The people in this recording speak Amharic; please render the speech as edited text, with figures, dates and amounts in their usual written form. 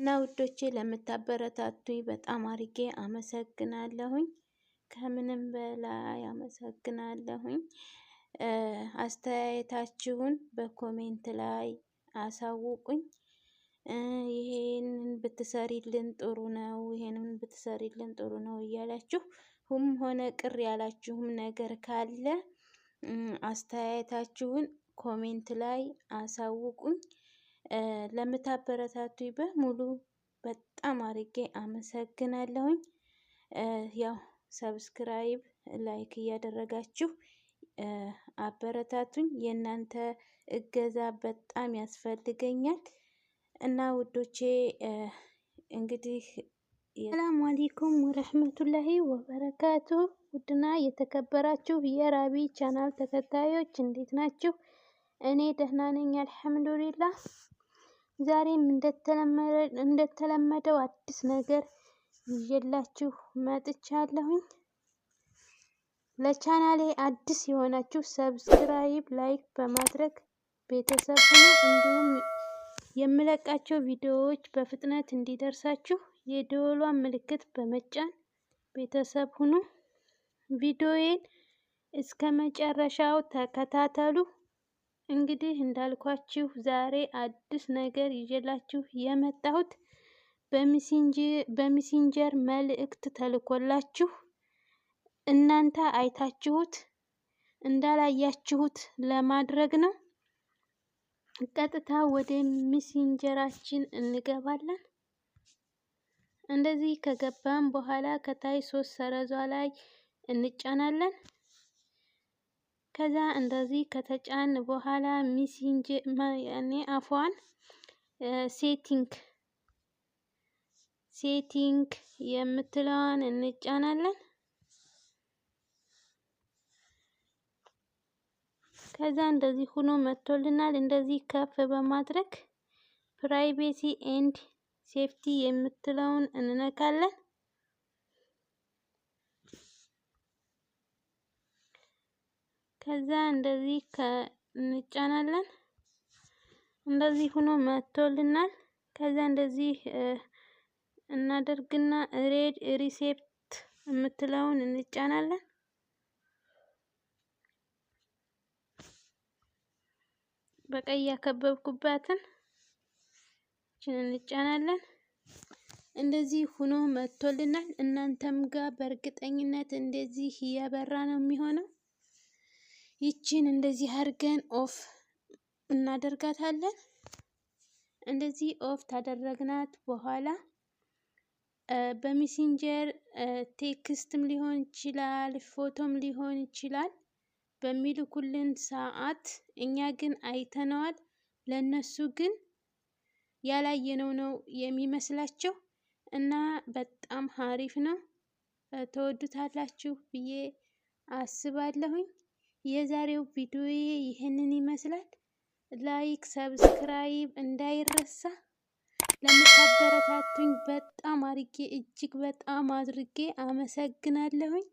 እና ውዶቼ ለምታበረታቱኝ በጣም አርጌ አመሰግናለሁኝ። ከምንም በላይ አመሰግናለሁኝ። አስተያየታችሁን በኮሜንት ላይ አሳውቁኝ። ይሄንን ብትሰሪልን ጥሩ ነው፣ ይሄንን ብትሰሪልን ጥሩ ነው እያላችሁ ሆነ ቅር ያላችሁም ነገር ካለ አስተያየታችሁን ኮሜንት ላይ አሳውቁኝ። ለምታበረታቱኝ በሙሉ በጣም አርጌ አመሰግናለሁኝ። ያው ሰብስክራይብ፣ ላይክ እያደረጋችሁ አበረታቱኝ። የእናንተ እገዛ በጣም ያስፈልገኛል እና ውዶቼ እንግዲህ ሰላም አለይኩም ወረህመቱላሂ ወበረካቱ። ውድና የተከበራችሁ የራቢ ቻናል ተከታዮች እንዴት ናችሁ? እኔ ደህና ነኝ አልሐምዱሊላህ። ዛሬም እንደተለመደው አዲስ ነገር ይዤላችሁ መጥቻለሁኝ። ለቻናሌ አዲስ የሆናችሁ ሰብስክራይብ፣ ላይክ በማድረግ ቤተሰብ ሁኑ። እንዲሁም የምለቃቸው ቪዲዮዎች በፍጥነት እንዲደርሳችሁ የደወሏን ምልክት በመጫን ቤተሰብ ሁኑ። ቪዲዮዬን እስከ መጨረሻው ተከታተሉ። እንግዲህ እንዳልኳችሁ ዛሬ አዲስ ነገር ይዤላችሁ የመጣሁት በሚሴንጀር መልእክት ተልኮላችሁ እናንተ አይታችሁት እንዳላያችሁት ለማድረግ ነው። ቀጥታ ወደ ሚሴንጀራችን እንገባለን። እንደዚህ ከገባን በኋላ ከታይ 3 ሰረዟ ላይ እንጫናለን። ከዛ እንደዚህ ከተጫን በኋላ ሴቲንግ የምትለዋን እንጫናለን። ከዛ እንደዚህ ሆኖ መጥቶልናል። እንደዚህ ከፍ በማድረግ ፕራይቬሲ ኤንድ ሴፍቲ የምትለውን እንነካለን። ከዛ እንደዚህ እንጫናለን። እንደዚህ ሆኖ መጥቶልናል። ከዛ እንደዚህ እናደርግና ሬድ ሪሴፕት የምትለውን እንጫናለን። በቀይ ያከበብኩባትን እንጫናለን። እንደዚህ ሆኖ መጥቶልናል። እናንተም ጋር በእርግጠኝነት እንደዚህ እያበራ ነው የሚሆነው። ይቺን እንደዚህ አድርገን ኦፍ እናደርጋታለን። እንደዚህ ኦፍ ታደረግናት በኋላ በሜሴንጀር ቴክስትም ሊሆን ይችላል፣ ፎቶም ሊሆን ይችላል በሚልኩልን ሰዓት እኛ ግን አይተነዋል። ለነሱ ግን ያላየነው ነው የሚመስላቸው እና በጣም አሪፍ ነው። ተወዱታላችሁ ብዬ አስባለሁኝ። የዛሬው ቪዲዮዬ ይህንን ይመስላል። ላይክ፣ ሰብስክራይብ እንዳይረሳ። ለምታበረታቱኝ በጣም አርጌ እጅግ በጣም አድርጌ አመሰግናለሁኝ።